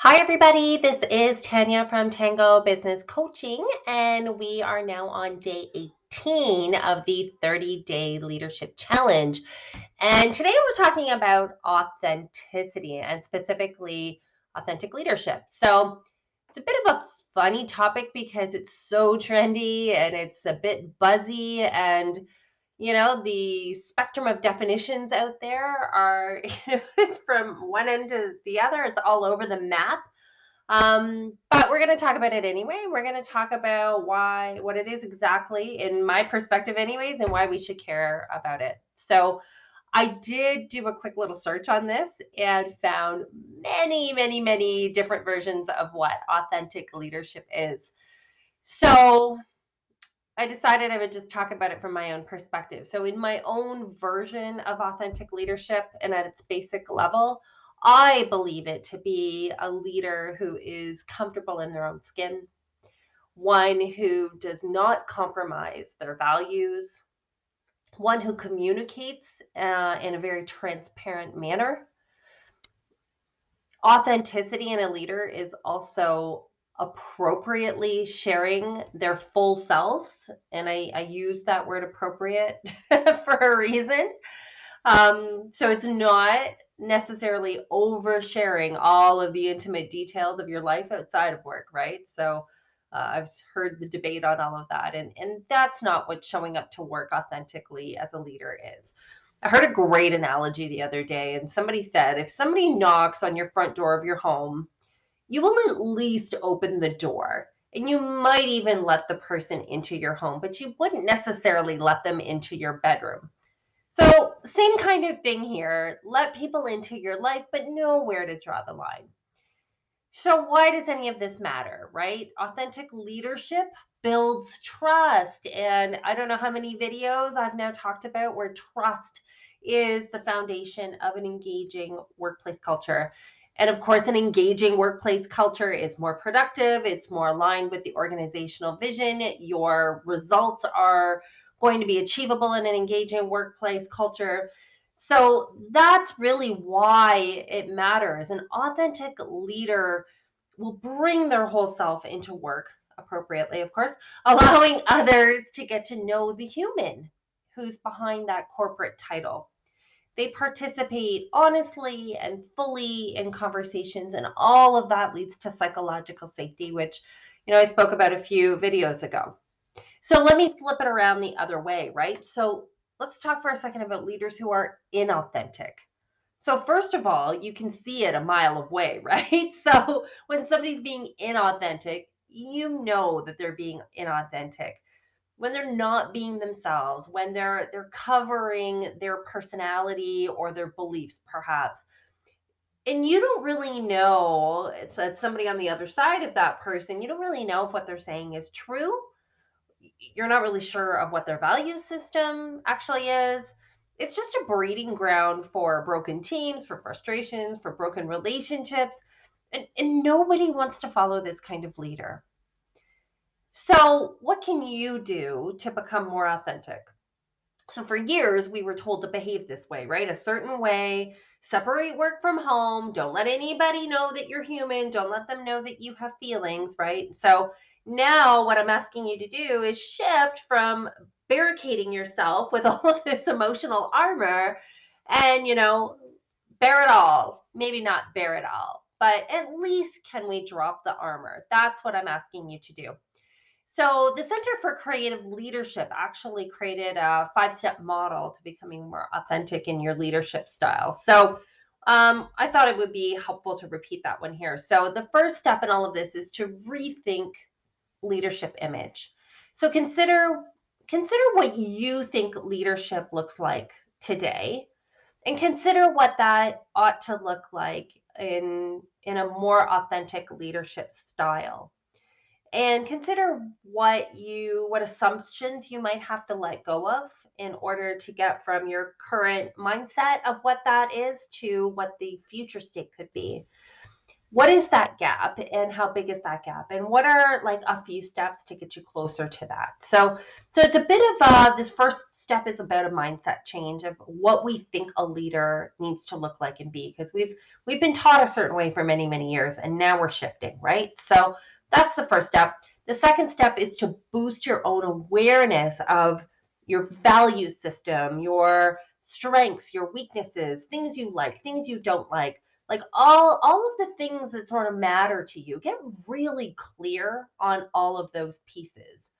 Hi, everybody. This is Tanya from Tango Business Coaching, and we are now on day 18 of the 30-day leadership challenge. And today we're talking about authenticity and specifically authentic leadership. So it's a bit of a funny topic because it's so trendy and it's a bit buzzy and the spectrum of definitions out there are it's from one end to the other. It's all over the map. But we're going to talk about it anyway. We're going to talk about what it is exactly, in my perspective, anyways, and why we should care about it. So, I did do a quick little search on this and found many, many, many different versions of what authentic leadership is. So, I decided I would just talk about it from my own perspective. So, in my own version of authentic leadership and at its basic level, I believe it to be a leader who is comfortable in their own skin, one who does not compromise their values, one who communicates in a very transparent manner. Authenticity in a leader is also appropriately sharing their full selves. And I use that word appropriate for a reason. So it's not necessarily oversharing all of the intimate details of your life outside of work, right? So I've heard the debate on all of that. And that's not what showing up to work authentically as a leader is. I heard a great analogy the other day, and somebody said if somebody knocks on your front door of your home, you will at least open the door. And you might even let the person into your home, but you wouldn't necessarily let them into your bedroom. So, same kind of thing here. Let people into your life, but know where to draw the line. So, why does any of this matter, right? Authentic leadership builds trust. And I don't know how many videos I've now talked about where trust is the foundation of an engaging workplace culture. And of course, an engaging workplace culture is more productive, it's more aligned with the organizational vision. Your results are going to be achievable in an engaging workplace culture. So that's really why it matters. An authentic leader will bring their whole self into work appropriately, of course, allowing others to get to know the human who's behind that corporate title. They participate honestly and fully in conversations, and all of that leads to psychological safety, which I spoke about a few videos ago. So let me flip it around the other way, right? So let's talk for a second about leaders who are inauthentic. So first of all, you can see it a mile away, right? So when somebody's being inauthentic, you know that they're being inauthentic. When they're not being themselves, when they're covering their personality or their beliefs perhaps. And you don't really know, it's as somebody on the other side of that person, you don't really know if what they're saying is true. You're not really sure of what their value system actually is. It's just a breeding ground for broken teams, for frustrations, for broken relationships. And nobody wants to follow this kind of leader. So, what can you do to become more authentic? So, for years, we were told to behave this way, right? A certain way, separate work from home, don't let anybody know that you're human, don't let them know that you have feelings, right? So, now what I'm asking you to do is shift from barricading yourself with all of this emotional armor and, bear it all. Maybe not bear it all, but at least can we drop the armor? That's what I'm asking you to do. So, the Center for Creative Leadership actually created a 5-step model to becoming more authentic in your leadership style. So, I thought it would be helpful to repeat that one here. So, the first step in all of this is to rethink leadership image. So, consider what you think leadership looks like today, and consider what that ought to look like in a more authentic leadership style, and consider what assumptions you might have to let go of in order to get from your current mindset of what that is to what the future state could be. what is that gap and how big is that gap? And what are like a few steps to get you closer to that? So it's a bit of this first step is about a mindset change of what we think a leader needs to look like and be, because we've been taught a certain way for many, many years, and now we're shifting, right? So that's the first step. The second step is to boost your own awareness of your value system, your strengths, your weaknesses, things you like, things you don't like all of the things that sort of matter to you. Get really clear on all of those pieces.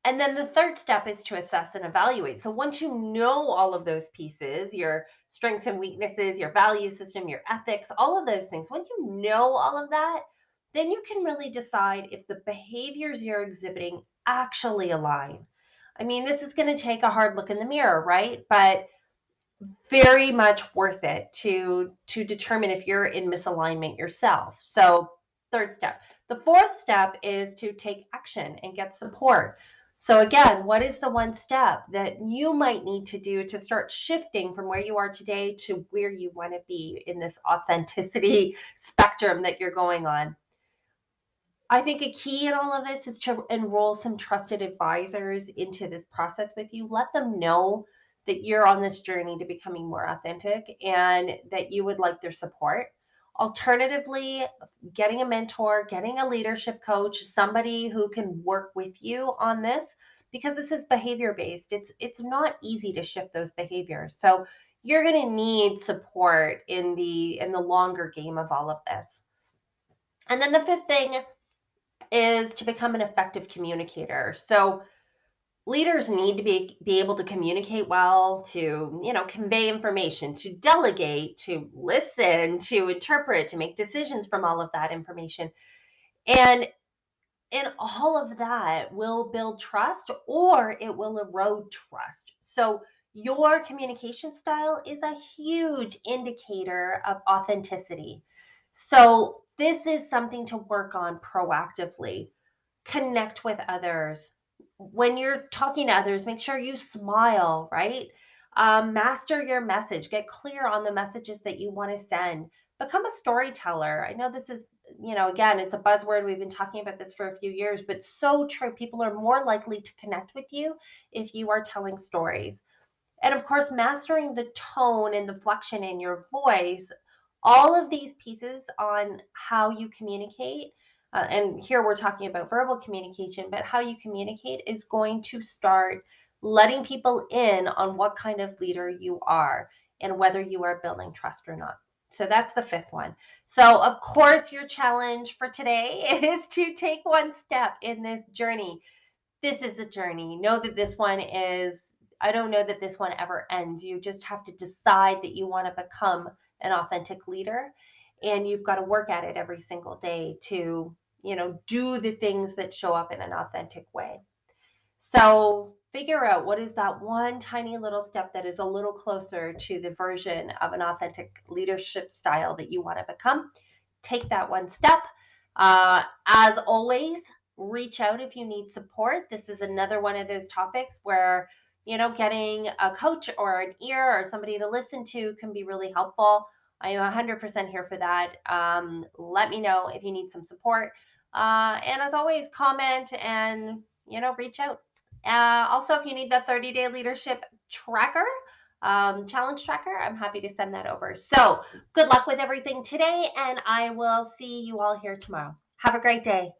And then the third step is to assess and evaluate. So once you know all of those pieces, your strengths and weaknesses, your value system, your ethics, all of those things, once you know all of that, then you can really decide if the behaviors you're exhibiting actually align. I mean, this is going to take a hard look in the mirror, right? But very much worth it to determine if you're in misalignment yourself. So third step. The fourth step is to take action and get support. So again, what is the one step that you might need to do to start shifting from where you are today to where you want to be in this authenticity spectrum that you're going on? I think a key in all of this is to enroll some trusted advisors into this process with you. Let them know that you're on this journey to becoming more authentic and that you would like their support. Alternatively, getting a mentor, getting a leadership coach, somebody who can work with you on this, because this is behavior based. It's not easy to shift those behaviors. So you're going to need support in the longer game of all of this. And then the fifth thing is to become an effective communicator. So leaders need to be able to communicate well, to, convey information, to delegate, to listen, to interpret, to make decisions from all of that information. And all of that will build trust or it will erode trust. So your communication style is a huge indicator of authenticity. So this is something to work on proactively. Connect with others. When you're talking to others, make sure you smile, right? Master your message. Get clear on the messages that you want to send. Become a storyteller. I know this is, again, it's a buzzword. We've been talking about this for a few years, but so true. People are more likely to connect with you if you are telling stories. And of course, mastering the tone and the flexion in your voice, all of these pieces on how you communicate. And here we're talking about verbal communication, but how you communicate is going to start letting people in on what kind of leader you are and whether you are building trust or not. So that's the fifth one. So, of course, your challenge for today is to take one step in this journey. This is a journey. Know that this one is, I don't know that this one ever ends. You just have to decide that you want to become an authentic leader, and you've got to work at it every single day to, do the things that show up in an authentic way. So figure out what is that one tiny little step that is a little closer to the version of an authentic leadership style that you want to become. Take that one step. As always, reach out if you need support. This is another one of those topics where, getting a coach or an ear or somebody to listen to can be really helpful. I am 100% here for that. Let me know if you need some support. And as always, comment and, reach out. Also, if you need that 30-day leadership tracker, challenge tracker, I'm happy to send that over. So good luck with everything today, and I will see you all here tomorrow. Have a great day.